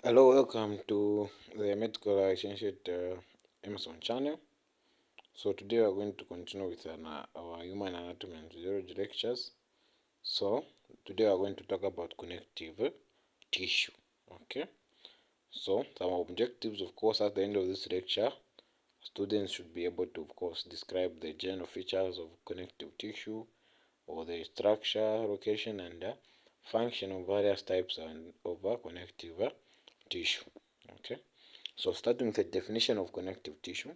Hello, welcome to the Medical Relationship Amazon channel. So today we are going to continue with our human anatomy and physiology lectures. So today we are going to talk about connective tissue. Okay. So some objectives, of course, at the end of this lecture, students should be able to, of course, describe the general features of connective tissue or the structure, location, and function of various types of connective tissue. Okay. So starting with the definition of connective tissue.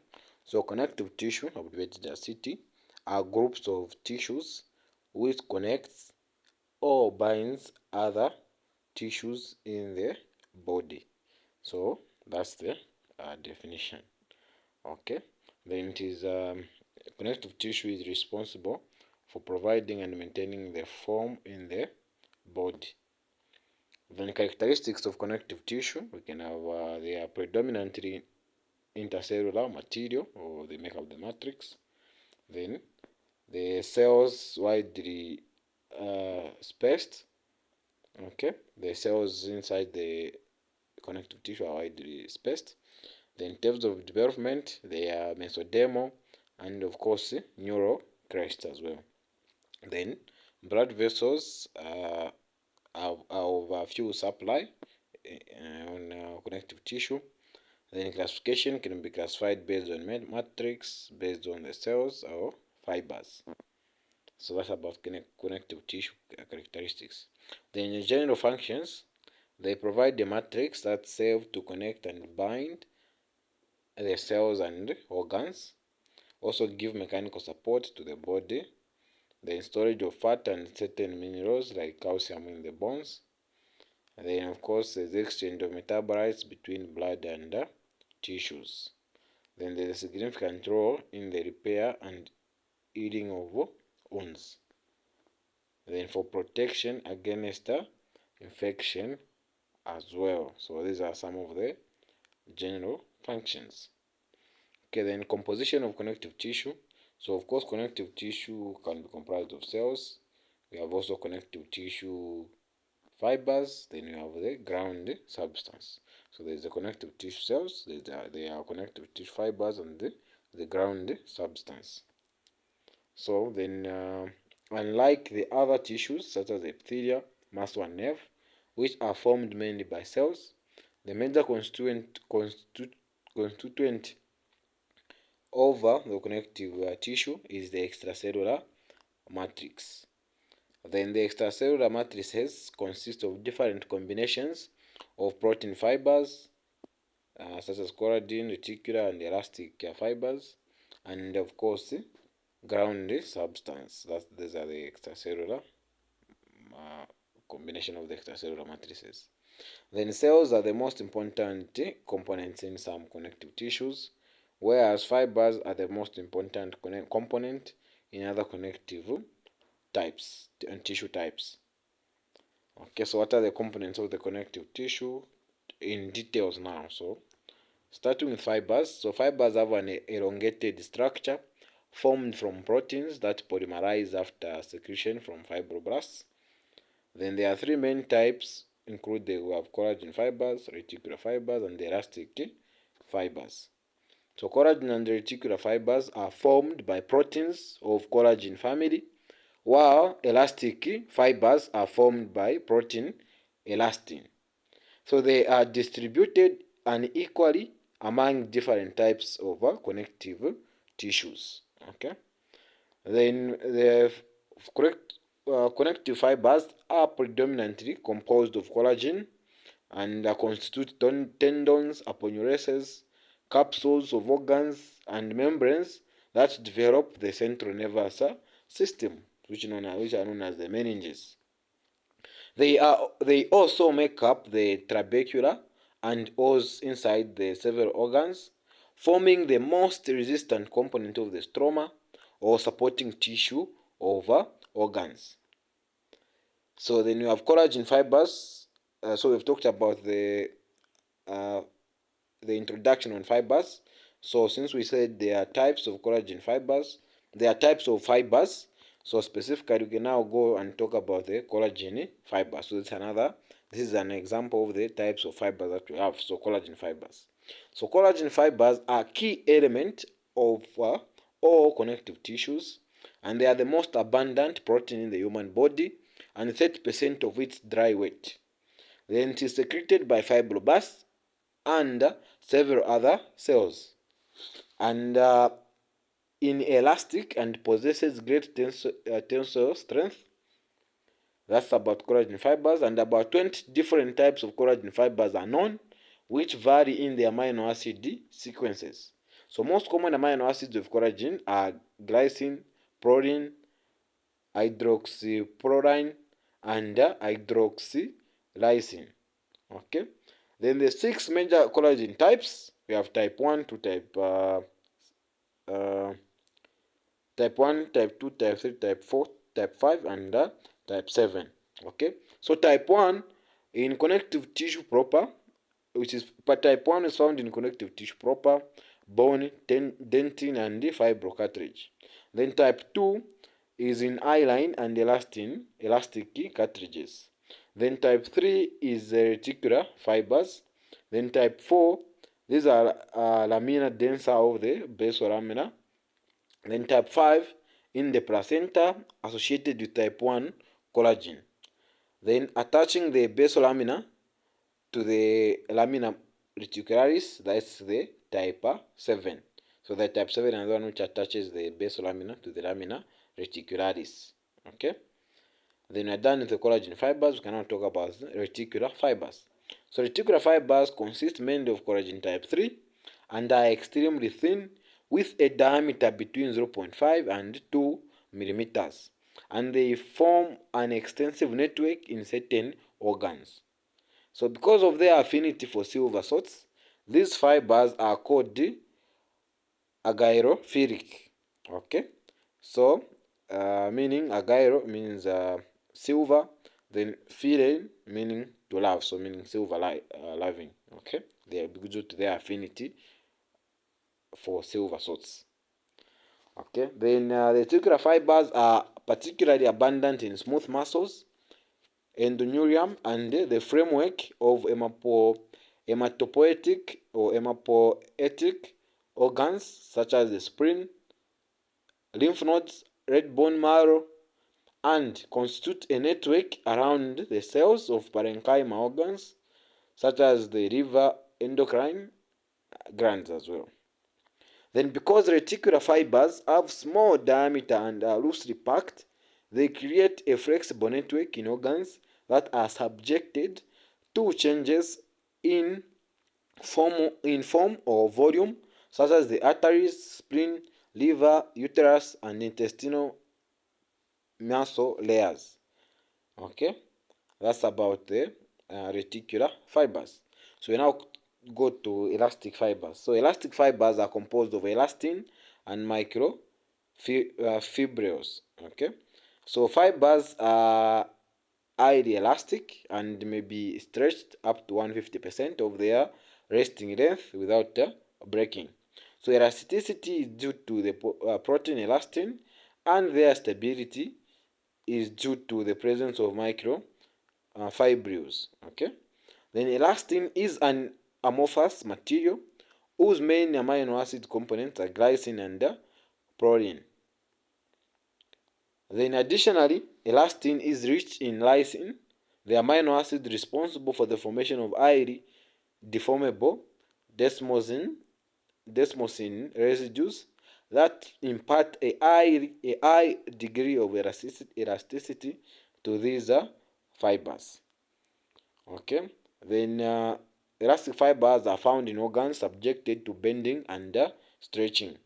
So connective tissue, abbreviated as CT, are groups of tissues which connects or binds other tissues in the body. So that's the definition. Okay. Then it is connective tissue is responsible for providing and maintaining the form in the body. Then characteristics of connective tissue, we can have they are predominantly intercellular material, or they make up the matrix. Then the cells widely spaced. Okay, the cells inside the connective tissue are widely spaced. Then in terms of development, they are mesodermal and of course neural crest as well. Then blood vessels are of a few supply on connective tissue. Then classification can be classified based on matrix, based on the cells or fibers. So that's about connective tissue characteristics. Then in general functions, they provide the matrix that serve to connect and bind the cells and organs. Also give mechanical support to the body. The storage of fat and certain minerals like calcium in the bones. And then of course there's the exchange of metabolites between blood and tissues. Then there's a significant role in the repair and healing of wounds. Then for protection against infection as well. So these are some of the general functions. Okay, then composition of connective tissue. So of course connective tissue can be comprised of cells. We have also connective tissue fibers, then you have the ground substance. So there's the connective tissue cells, there are connective tissue fibers, and the ground substance. So then, unlike the other tissues such as epithelia, muscle, and nerve, which are formed mainly by cells, the major constituent over the connective tissue is the extracellular matrix. Then the extracellular matrices consist of different combinations of protein fibers, such as collagen, reticular, and elastic fibers, and of course, ground substance. These are the extracellular combination of the extracellular matrices. Then cells are the most important components in some connective tissues, whereas fibers are the most important component in other connective types and tissue types. Okay, so what are the components of the connective tissue in details now? So starting with fibers. So fibers have an elongated structure formed from proteins that polymerize after secretion from fibroblasts. Then there are three main types, include we have collagen fibers, reticular fibers, and the elastic fibers. So collagen and reticular fibers are formed by proteins of collagen family, while elastic fibers are formed by protein elastin. So they are distributed unequally among different types of connective tissues. Okay. Then the connective fibers are predominantly composed of collagen and constitute tendons, aponeurosis, capsules of organs, and membranes that develop the central nervous system, which are known as the meninges. They also make up the trabecular and os inside the several organs, forming the most resistant component of the stroma or supporting tissue over organs. So then you have collagen fibers. So we've talked about the introduction on fibers. So since we said there are types of collagen fibers, there are types of fibers. So specifically, we can now go and talk about the collagen fibers. So it's another This is an example of the types of fibers that we have. So collagen fibers. So collagen fibers are key element of all connective tissues, and they are the most abundant protein in the human body, and 30% of its dry weight. Then it is secreted by fibroblasts and several other cells, and inelastic and possesses great tensile strength. That's about collagen fibers, and about 20 different types of collagen fibers are known, which vary in the amino acid sequences. So most common amino acids of collagen are glycine, proline, hydroxyproline, and hydroxylysine. Okay. Then the 6 major collagen types. We have type 1 to uh, type 1, type 2, type 3, type 4, type 5, and type 7. Okay. So type 1 in connective tissue proper, which is but type 1 is found in connective tissue proper, bone, dentin, and fibro cartilage. Then type 2 is in hyaline and elastic cartridges. Then type 3 is reticular fibers. Then type 4, these are lamina densa of the basal lamina. Then type 5 in the placenta associated with type 1 collagen. Then attaching the basal lamina to the lamina reticularis, that's the type 7. So the type 7 is the one which attaches the basal lamina to the lamina reticularis. Okay. Then we're done with the collagen fibers. We can now talk about reticular fibers. So reticular fibers consist mainly of collagen type 3 and are extremely thin with a diameter between 0.5 and 2 millimeters, and they form an extensive network in certain organs. So because of their affinity for silver salts, these fibers are called agyrophilic. Okay. So meaning agyro means silver, then philein meaning to love, so meaning silver loving. Okay. They are due to their affinity for silver salts. Okay. Then the reticular fibers are particularly abundant in smooth muscles, endoneurium, and the framework of hematopoietic or hematopoietic organs such as the spleen, lymph nodes, red bone marrow, and constitute a network around the cells of parenchyma organs such as the liver, endocrine glands as well. Then because reticular fibers have small diameter and are loosely packed, they create a flexible network in organs that are subjected to changes in form or volume, such as the arteries, spleen, liver, uterus, and intestinal muscle layers. Okay, that's about the reticular fibers. So we now go to elastic fibers. So elastic fibers are composed of elastin and microfibrils. Okay, so fibers are highly elastic and may be stretched up to 150% of their resting length without breaking. So elasticity is due to the protein elastin, and their stability is due to the presence of microfibrils. Okay. Then elastin is an amorphous material whose main amino acid components are glycine and proline. Then additionally, elastin is rich in lysine, the amino acid responsible for the formation of highly deformable desmosine residues that impart a high degree of elasticity to these fibers. Okay. Then elastic fibers are found in organs subjected to bending and stretching.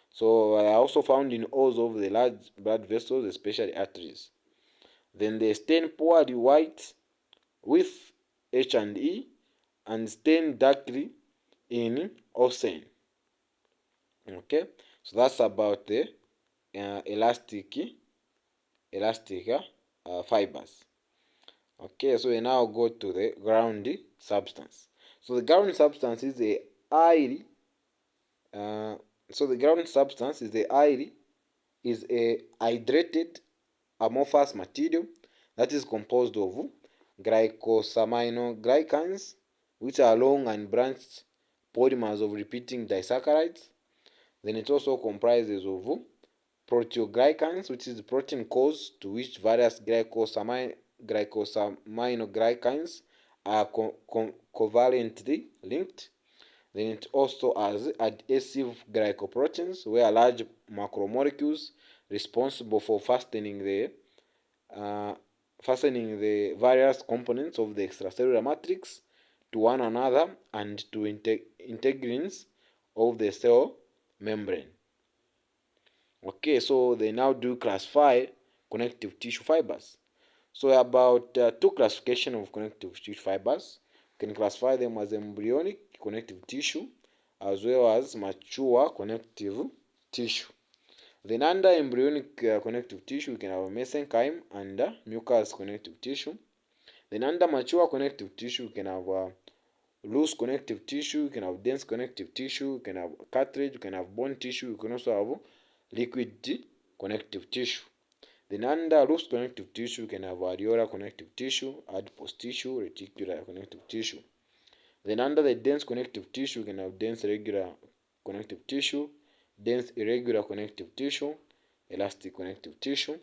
So are also found in all of the large blood vessels, especially arteries. Then they stain poorly white with H&E and stain darkly in ocene. Okay, so that's about the elastic fibers. Okay, so we now go to the ground substance. So the ground substance is a highly hydrated amorphous material that is composed of glycosaminoglycans, which are long and branched polymers of repeating disaccharides. Then it also comprises of proteoglycans, which is the protein cause to which various glycosaminoglycans are covalently linked. Then it also has adhesive glycoproteins, where large macromolecules responsible for uh, fastening the various components of the extracellular matrix to one another and to integrins of the cell membrane. Okay, so they now do classify connective tissue fibers. So about two classification of connective tissue fibers. You can classify them as embryonic connective tissue as well as mature connective tissue. Then under embryonic connective tissue, we can have mesenchyme and mucous connective tissue. Then under mature connective tissue, we can have loose connective tissue, you can have dense connective tissue, you can have cartilage, you can have bone tissue, you can also have liquid connective tissue. Then under loose connective tissue, you can have areolar connective tissue, adipose tissue, reticular connective tissue. Then under the dense connective tissue, you can have dense regular connective tissue, dense irregular connective tissue, elastic connective tissue.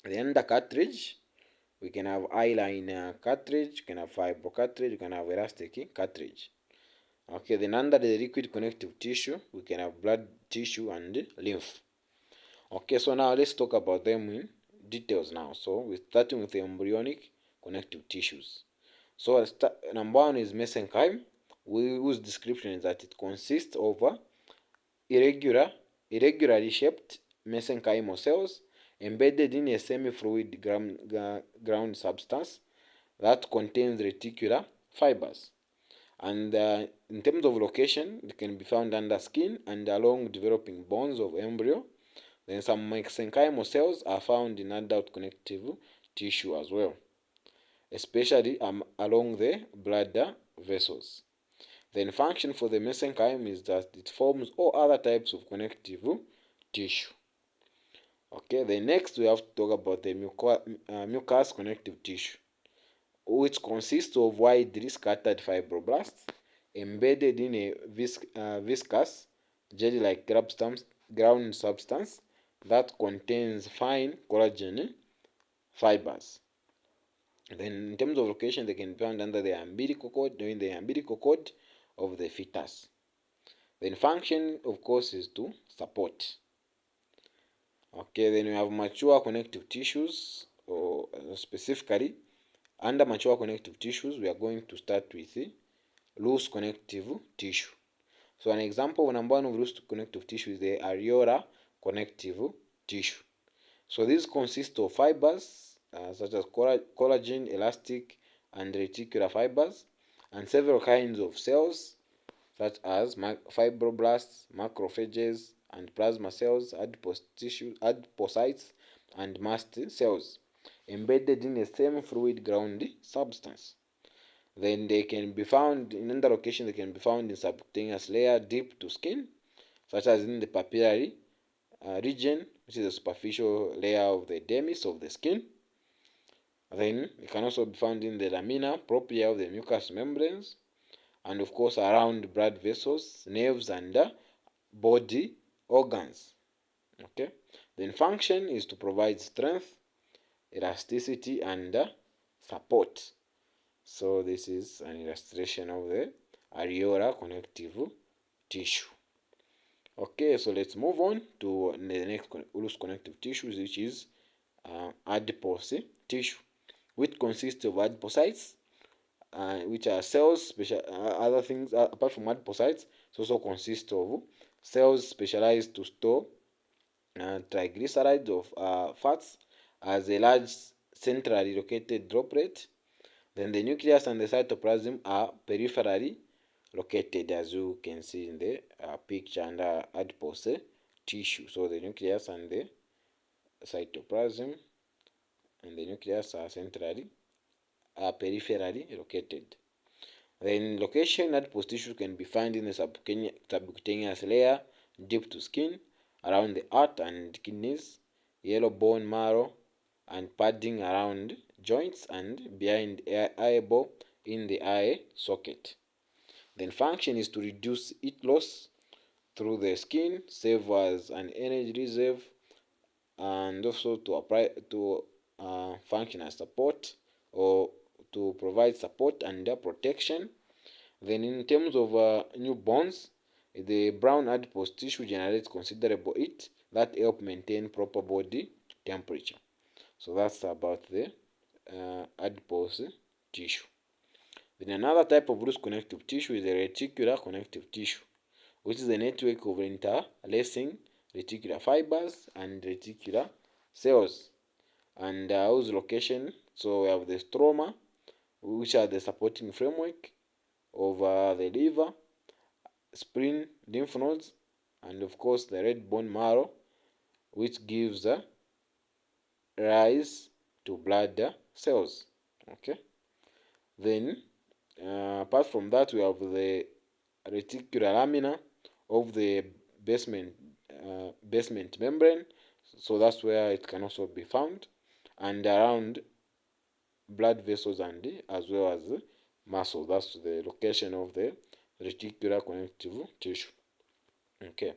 Then under cartilage, we can have hyaline cartilage, you can have fibro cartilage, you can have elastic cartilage. Okay, then under the liquid connective tissue, we can have blood tissue and lymph. Okay, so now let's talk about them in details now. So we're starting with the embryonic connective tissues. So number one is mesenchyme, whose description is that it consists of irregularly shaped mesenchymal cells embedded in a semi-fluid ground substance that contains reticular fibers. And in terms of location, it can be found under skin and along developing bones of embryo. Then some mesenchymal cells are found in adult connective tissue as well, especially along the blood vessels. Then function for the mesenchyme is that it forms all other types of connective tissue. Okay, then next we have to talk about the mucous connective tissue, which consists of widely scattered fibroblasts embedded in a viscous jelly-like ground substance that contains fine collagen fibers. Then in terms of location, they can be found under the umbilical cord, during the umbilical cord of the fetus. Then function, of course, is to support. Okay, then we have mature connective tissues, or specifically, under mature connective tissues, we are going to start with loose connective tissue. So an example, number one of loose connective tissue is the areolar connective tissue. So these consist of fibers such as collagen, elastic, and reticular fibers, and several kinds of cells such as fibroblasts, macrophages, and plasma cells, adipocytes, and mast cells, embedded in the same fluid ground substance. Then they can be found in another location. They can be found in subcutaneous layer deep to skin, such as in the papillary region, which is the superficial layer of the dermis of the skin. Then it can also be found in the lamina propria of the mucous membranes, and of course around blood vessels, nerves, and body organs. Okay. Then function is to provide strength, elasticity, and support. So this is an illustration of the areolar connective tissue. Okay, so let's move on to the next loose connective tissues, which is adipose tissue, which consists of adipocytes, which are cells, other things apart from adipocytes. It also consists of cells specialized to store triglycerides of fats as a large centrally located droplet. Then the nucleus and the cytoplasm are peripherally located, as you can see in the picture under adipose tissue. So the nucleus and the cytoplasm and the nucleus are peripherally located. Then location adipose tissue can be found in the subcutaneous layer, deep to skin, around the heart and kidneys, yellow bone marrow, and padding around joints and behind eyeball in the eye socket. Then function is to reduce heat loss through the skin, serve as an energy reserve, and also to apply to function as support, or to provide support and protection. Then in terms of new bones, the brown adipose tissue generates considerable heat that help maintain proper body temperature. So that's about the adipose tissue. Then another type of loose connective tissue is the reticular connective tissue, which is a network of interlacing reticular fibers and reticular cells, and whose location, so we have the stroma, which are the supporting framework of the liver, spleen, lymph nodes, and of course the red bone marrow, which gives rise to blood cells. Okay. Then, apart from that, we have the reticular lamina of the basement basement membrane. So that's where it can also be found, and around blood vessels and as well as muscle. That's the location of the reticular connective tissue. Okay.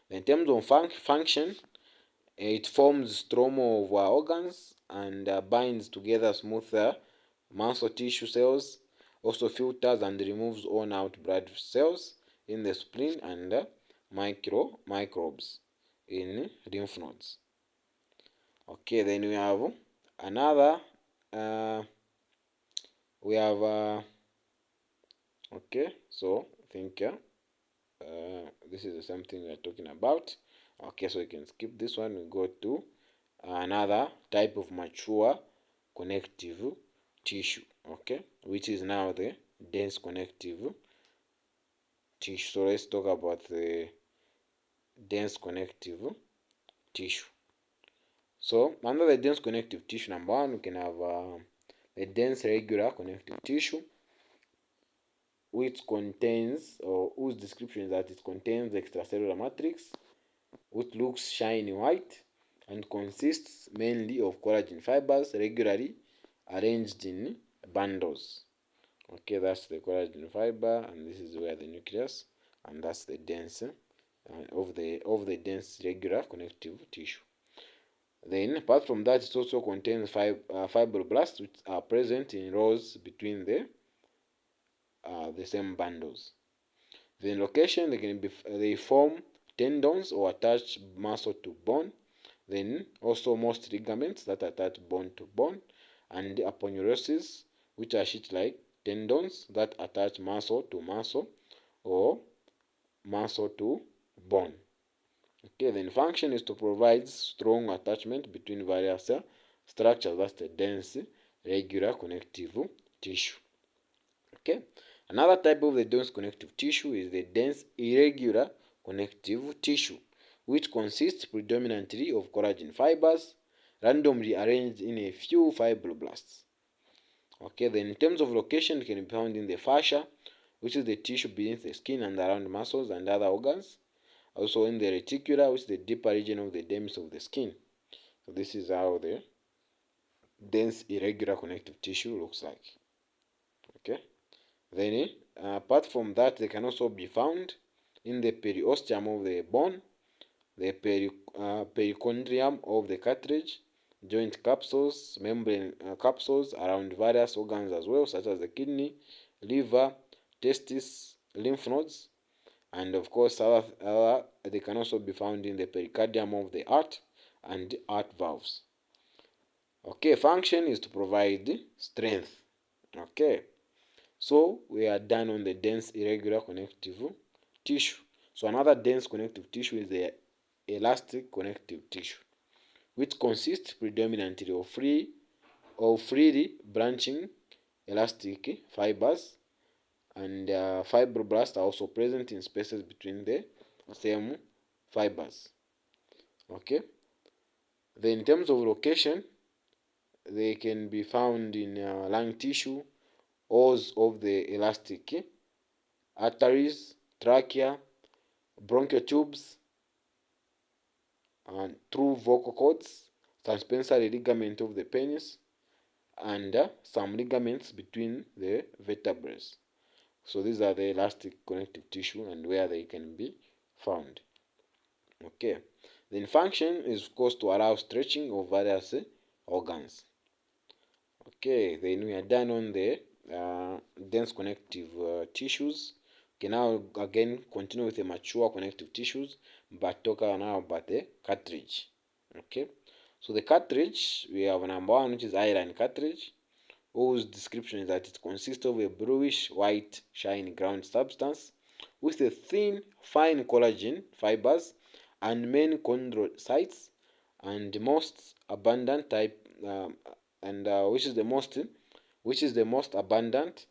In terms of function, it forms stroma of organs and binds together smoother muscle tissue cells, also filters and removes worn out blood cells in the spleen, and microbes in lymph nodes. Okay, then we have another, uh, we have, okay, so I think this is the same thing we're talking about. Okay, so you can skip this one. We go to another type of mature connective tissue, okay, which is now the dense connective tissue. So let's talk about the dense connective tissue. So under the dense connective tissue, number one, we can have the dense regular connective tissue, which contains, or whose description is that it contains extracellular matrix, which looks shiny white and consists mainly of collagen fibers regularly arranged in bundles. Okay, that's the collagen fiber, and this is where the nucleus, and that's the dense of the dense regular connective tissue. Then, apart from that, it also contains fibroblasts, which are present in rows between the same bundles. The location, they form tendons or attach muscle to bone. Then also most ligaments that attach bone to bone, and aponeurosis, which are sheet-like tendons that attach muscle to muscle or muscle to bone. Okay, then function is to provide strong attachment between various structures. That's the dense regular connective tissue. Okay, another type of the dense connective tissue is the dense irregular connective tissue, which consists predominantly of collagen fibers randomly arranged in a few fibroblasts. Okay, then in terms of location, it can be found in the fascia, which is the tissue beneath the skin and around muscles and other organs. Also in the reticular, which is the deeper region of the dermis of the skin. So this is how the dense irregular connective tissue looks like. Okay. Then, apart from that, they can also be found in the periosteum of the bone, the perichondrium of the cartilage, joint capsules, membrane capsules around various organs as well, such as the kidney, liver, testis, lymph nodes, and of course, they can also be found in the pericardium of the heart and heart valves. Okay, function is to provide strength. Okay. So we are done on the dense irregular connective tissue. So another dense connective tissue is the elastic connective tissue, which consists predominantly of freely branching elastic fibers, and fibroblasts are also present in spaces between the same fibers. Okay. Then in terms of location, they can be found in lung tissue, halls of the elastic arteries, trachea, bronchial tubes, and through vocal cords, suspensory ligament of the penis, and some ligaments between the vertebrae. So these are the elastic connective tissue and where they can be found. Okay. Then function is of course to allow stretching of various organs. Okay, then we are done on the dense connective tissues. Okay, now again continue with the mature connective tissues, but talk now about the cartilage. Okay, so the cartilage, we have number one, which is iron cartilage, whose description is that it consists of a bluish white shiny ground substance with a thin fine collagen fibers and main chondrocytes, and most abundant type and which is the most abundant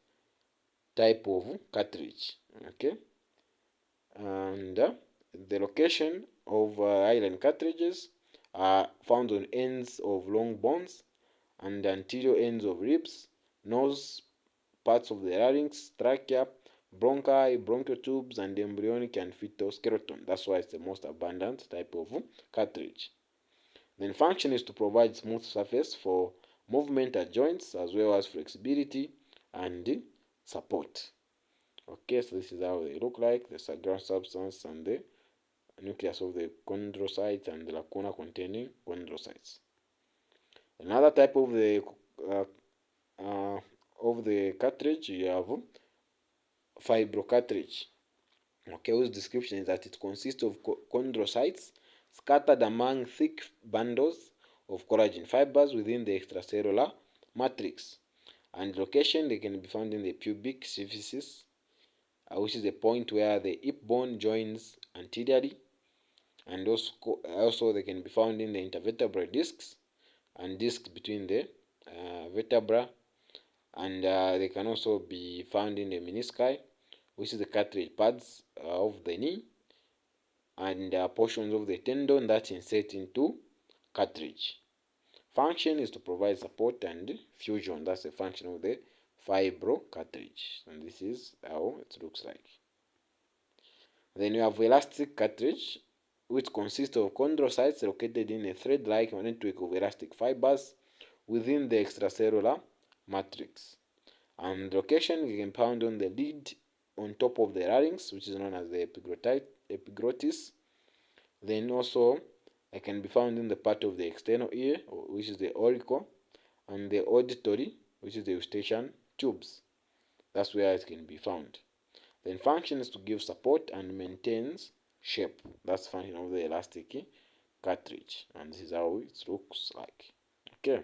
type of cartilage. Okay, and the location of island cartilages are found on ends of long bones and anterior ends of ribs, nose, parts of the larynx, trachea, bronchi, bronchial tubes, and embryonic and fetal skeleton. That's why it's the most abundant type of cartilage. Then function is to provide smooth surface for movement at joints as well as flexibility and support. Okay, so this is how they look like, the ground substance and the nucleus of the chondrocytes and the lacuna containing chondrocytes. Another type uh, of the cartilage, you have fibrocartilage. Okay, whose description is that it consists of chondrocytes scattered among thick bundles of collagen fibers within the extracellular matrix. And location, they can be found in the pubic symphysis, which is the point where the hip bone joins anteriorly, and also they can be found in the intervertebral discs and discs between the vertebra, and they can also be found in the menisci, which is the cartilage pads of the knee, and portions of the tendon that insert into cartilage. Function is to provide support and fusion. That's the function of the fibrocartilage, and this is how it looks like. Then you have elastic cartilage, which consists of chondrocytes located in a thread-like network of elastic fibers within the extracellular matrix. And location you can found on the lid on top of the larynx, which is known as the epiglottis. Then also it can be found in the part of the external ear, which is the auricle, and the auditory, which is the eustachian tubes. That's where it can be found. Then function is to give support and maintains shape. That's function of the elastic cartilage, and this is how it looks like. Okay.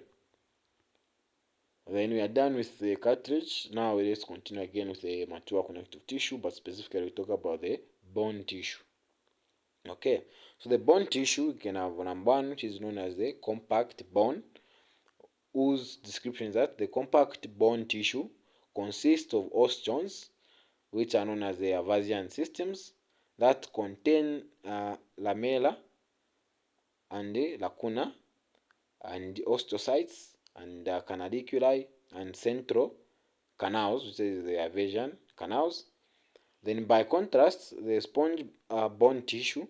Then we are done with the cartilage. Now let's continue again with the mature connective tissue, but specifically we talk about the bone tissue. Okay, so the bone tissue, you can have number one, which is known as the compact bone, whose description is that the compact bone tissue consists of osteons, which are known as the Avasian systems, that contain lamella and lacuna and osteocytes and canaliculi and central canals, which is the Avasian canals. Then by contrast, the sponge bone tissue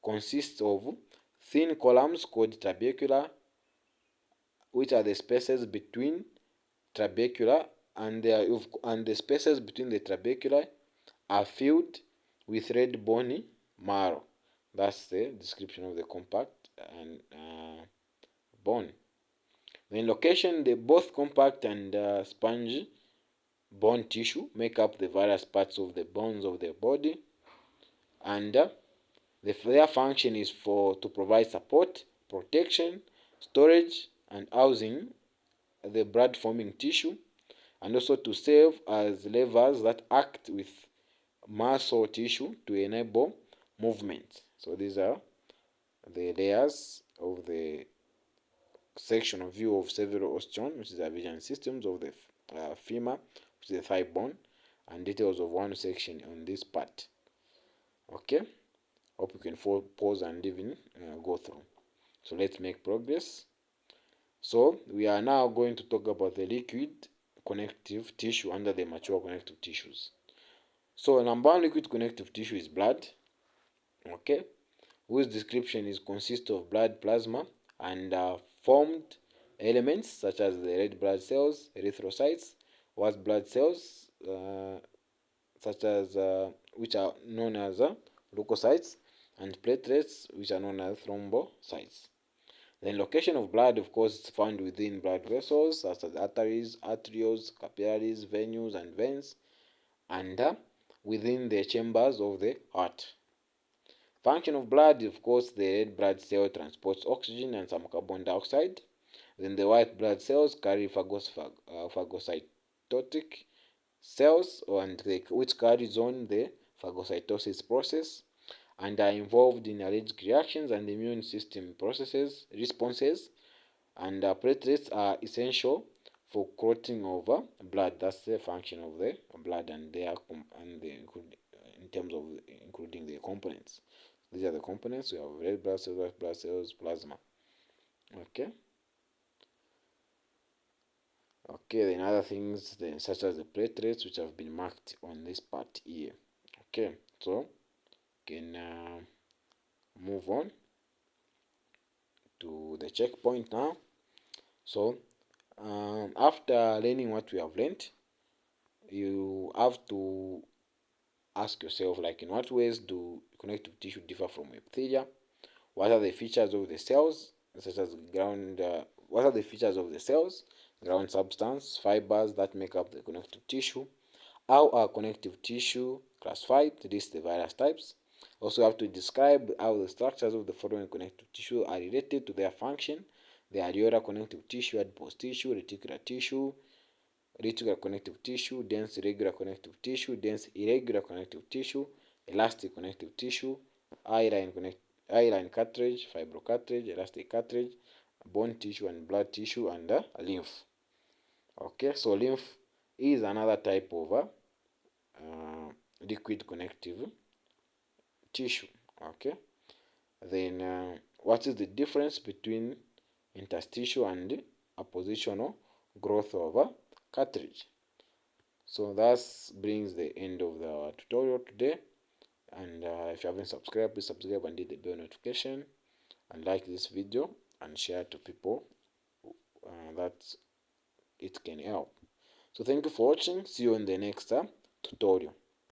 consists of thin columns called trabecula, which are the spaces between trabecula, and the spaces between the trabeculae are filled with red bony marrow. That's the description of the compact and bone. In location, the both compact and sponge bone tissue make up the various parts of the bones of the body, and their function is to provide support, protection, storage, and housing the blood forming tissue, and also to serve as levers that act with muscle tissue to enable movement. So these are the layers of the section of view of several osteon, which is the Avasian systems of the femur, which is the thigh bone, and details of one section on this part. Okay, hope you can pause and even go through. So let's make progress. So we are now going to talk about the liquid connective tissue under the mature connective tissues. So number one liquid connective tissue is blood, okay, whose description is consists of blood plasma and formed elements such as the red blood cells, erythrocytes, white blood cells, such as which are known as leukocytes, and platelets, which are known as thrombocytes. The location of blood, of course, is found within blood vessels such as arteries, arterioles, capillaries, venules, and veins, and within the chambers of the heart. Function of blood, of course, the red blood cell transports oxygen and some carbon dioxide. Then the white blood cells carry phagocytotic cells, which carries on the phagocytosis process and are involved in allergic reactions and immune system responses. And platelets are essential for clotting of blood. That's the function of the blood, and they are in terms of including the components. These are the components. We have red blood cells, white blood cells, plasma. Okay. Okay, then other things then, such as the platelets, which have been marked on this part here. Okay, so can move on to the checkpoint now. So after learning what we have learned, you have to ask yourself, like, in what ways do connective tissue differ from epithelia? What are the features of the cells, such as what are the features of the cells, ground substance, fibers that make up the connective tissue? How are connective tissue classified? List the various types. Also have to describe how the structures of the following connective tissue are related to their function: the areolar connective tissue, adipose tissue, reticular connective tissue, dense irregular connective tissue, dense irregular connective tissue, elastic connective tissue, eye-line cartilage, fibrocartilage, elastic cartilage, bone tissue and blood tissue, and lymph. Okay, so lymph is another type of liquid connective tissue. Okay, then what is the difference between interstitial and appositional growth of cartilage? So that brings the end of the tutorial today. And if you haven't subscribed, please subscribe and hit the bell notification, and like this video and share to people that it can help. So thank you for watching. See you in the next tutorial.